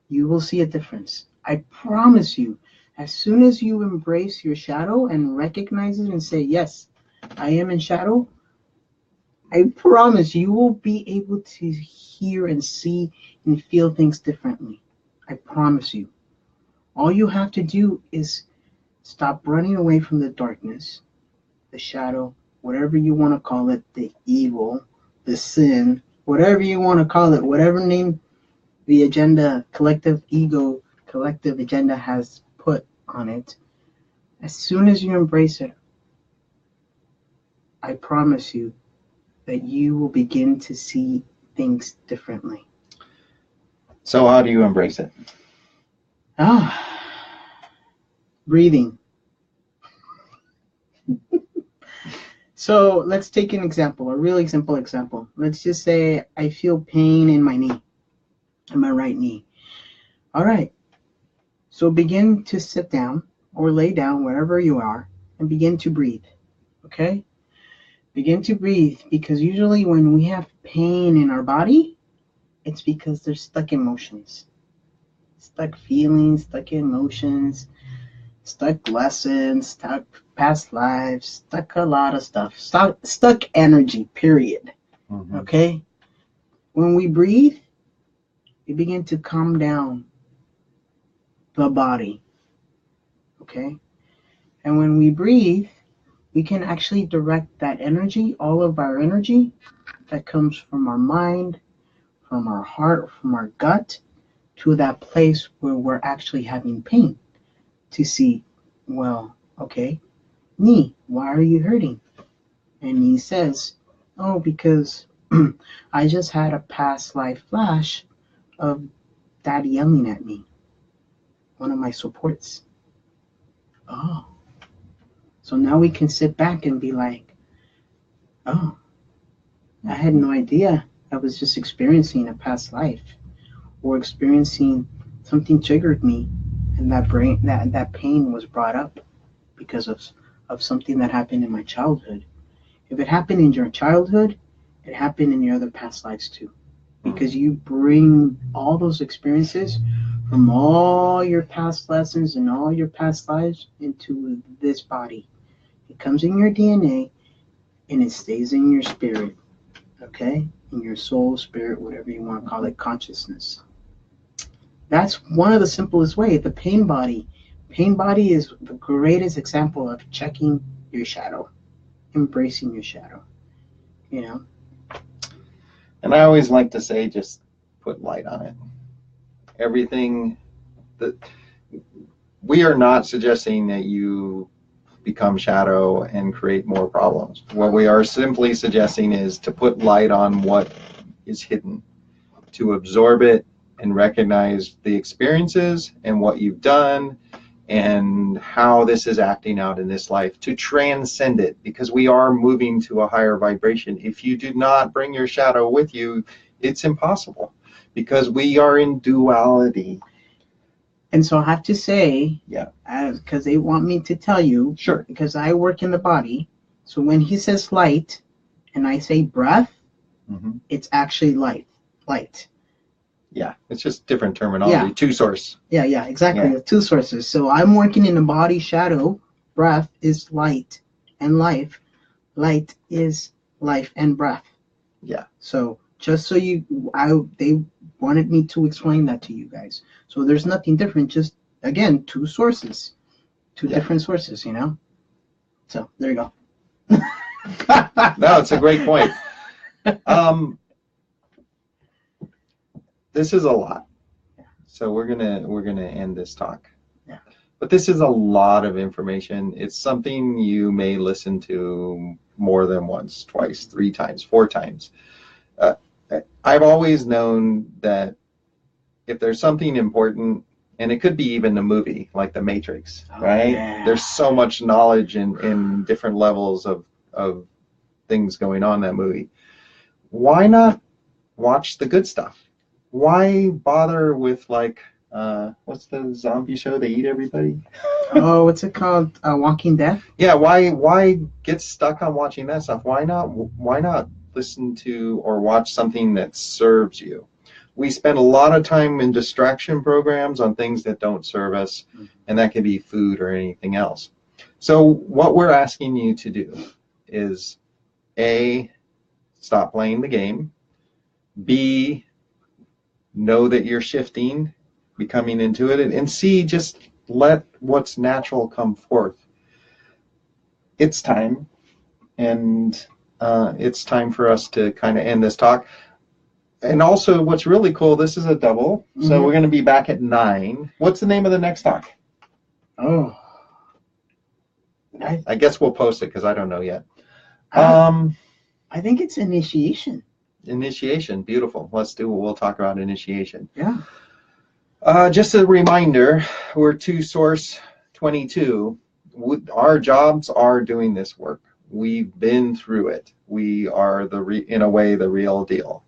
you will see a difference. I promise you, as soon as you embrace your shadow and recognize it and say, yes, I am in shadow, I promise you will be able to hear and see and feel things differently. I promise you. All you have to do is stop running away from the darkness, the shadow, whatever you want to call it, the evil, the sin, whatever you want to call it, whatever name the agenda, collective ego, collective agenda has put on it. As soon as you embrace it, I promise you that you will begin to see things differently. So how do you embrace it? Breathing. So let's take an example, a really simple example. Let's just say I feel pain in my knee, in my right knee. All right. So begin to sit down or lay down wherever you are and begin to breathe. Okay? Begin to breathe, because usually when we have pain in our body, it's because there's stuck emotions, stuck feelings, stuck emotions, stuck lessons, stuck past lives, stuck a lot of stuff, stuck energy, period. Mm-hmm. Okay? When we breathe, we begin to calm down the body. Okay? And when we breathe, we can actually direct that energy, all of our energy that comes from our mind, from our heart, from our gut, to that place where we're actually having pain, to see, well, okay, knee, why are you hurting? And he says, oh, because I just had a past life flash of dad yelling at me, one of my supports. Oh. So now we can sit back and be like, oh, I had no idea I was just experiencing a past life, or experiencing something triggered me, and that pain was brought up because of something that happened in my childhood. If it happened in your childhood, it happened in your other past lives too, because you bring all those experiences from all your past lessons and all your past lives into this body. It comes in your DNA and it stays in your spirit, okay? In your soul, spirit, whatever you want to call it, consciousness. That's one of the simplest ways. The pain body. Pain body is the greatest example of checking your shadow, embracing your shadow, you know? And I always like to say, just put light on it. Everything that we are not suggesting that you become shadow and create more problems. What we are simply suggesting is to put light on what is hidden, to absorb it and recognize the experiences and what you've done and how this is acting out in this life, to transcend it, because we are moving to a higher vibration. If you do not bring your shadow with you, it's impossible, because we are in duality. And so I have to say, yeah, because they want me to tell you, sure, because I work in the body. So when he says light and I say breath, it's actually light. Yeah, it's just different terminology. Two source. Yeah, exactly. Yeah. Two sources. So I'm working in the body shadow. Breath is light and life. Light is life and breath. Yeah. So just so they wanted me to explain that to you guys. So there's nothing different. Just, again, two sources. Two different sources, you know? So there you go. No, it's a great point. This is a lot. So we're gonna end this talk. Yeah. But this is a lot of information. It's something you may listen to more than once, twice, 3 times, 4 times. I've always known that if there's something important, and it could be even a movie like The Matrix, right? Yeah. There's so much knowledge in different levels of things going on in that movie. Why not watch the good stuff? Why bother with, like, what's the zombie show? They eat everybody? Oh, what's it called? Walking Dead? Yeah, why get stuck on watching that stuff? Why not listen to or watch something that serves you? We spend a lot of time in distraction programs on things that don't serve us, and that can be food or anything else. So what we're asking you to do is, A, stop playing the game. B, know that you're shifting, becoming intuitive, and C, just let what's natural come forth. It's time, and it's time for us to kind of end this talk. And also, what's really cool, this is a double, so we're going to be back at 9. What's the name of the next talk? Oh, I guess we'll post it because I don't know yet. I think it's initiation. Initiation, beautiful. We'll talk about initiation. Yeah. Just a reminder, we're 2 Source 22. Our jobs are doing this work. We've been through it. We are in a way the real deal.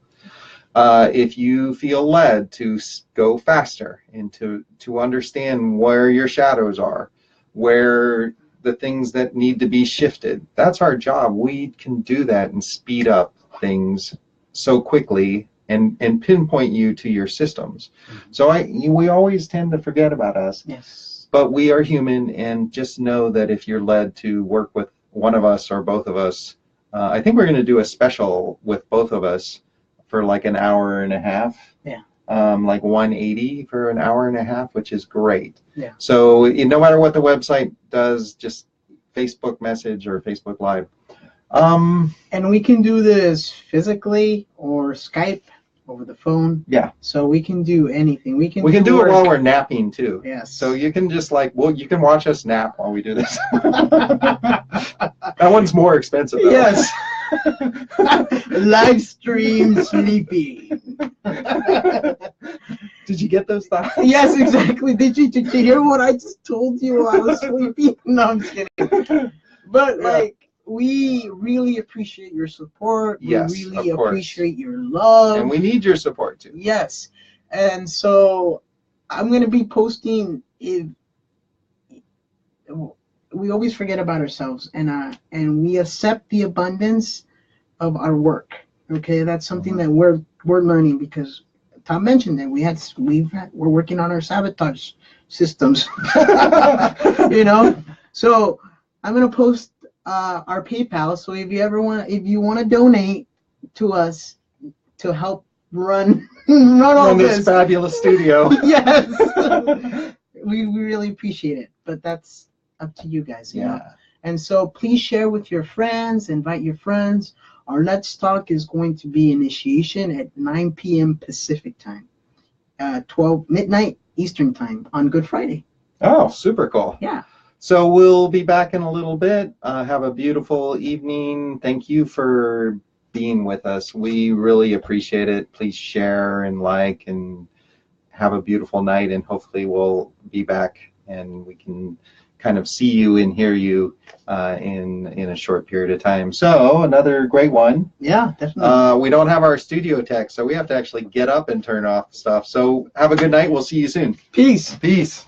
If you feel led to go faster and to understand where your shadows are, where the things that need to be shifted, that's our job. We can do that and speed up things so quickly and pinpoint you to your systems. So we always tend to forget about us. Yes. But we are human, and just know that if you're led to work with one of us or both of us, I think we're going to do a special with both of us for like an hour and a half. Yeah. Like 180 for an hour and a half, which is great. Yeah. So no matter what the website does, just Facebook message or Facebook Live. And we can do this physically or Skype over the phone. Yeah. So we can do anything. We can do it while we're napping too. Yes. So you can just you can watch us nap while we do this. That one's more expensive though. Yes. Live stream sleeping. Did you get those thoughts? Yes, exactly. Did you hear what I just told you while I was sleeping? No, I'm just kidding. But Yeah. we really appreciate your support. Yes, We really of course. appreciate your love. And we need your support too. Yes. And so I'm going to be posting we always forget about ourselves, and we accept the abundance of our work. Okay, that's something that we're learning, because Tom mentioned that we're working on our sabotage systems. So I'm gonna post our PayPal. So if you want to donate to us to help run all this fabulous studio. Yes. we really appreciate it, but that's up to you guys. You know? And so please share with your friends, invite your friends. Our next talk is going to be initiation at 9 p.m. Pacific time, 12 midnight Eastern time on Good Friday. Oh, super cool. Yeah. So we'll be back in a little bit. Have a beautiful evening. Thank you for being with us. We really appreciate it. Please share and like, and have a beautiful night. And hopefully we'll be back and we can kind of see you and hear you in a short period of time. So another great one. Yeah, definitely. We don't have our studio tech, so we have to actually get up and turn off stuff. So have a good night. We'll see you soon. Peace. Peace.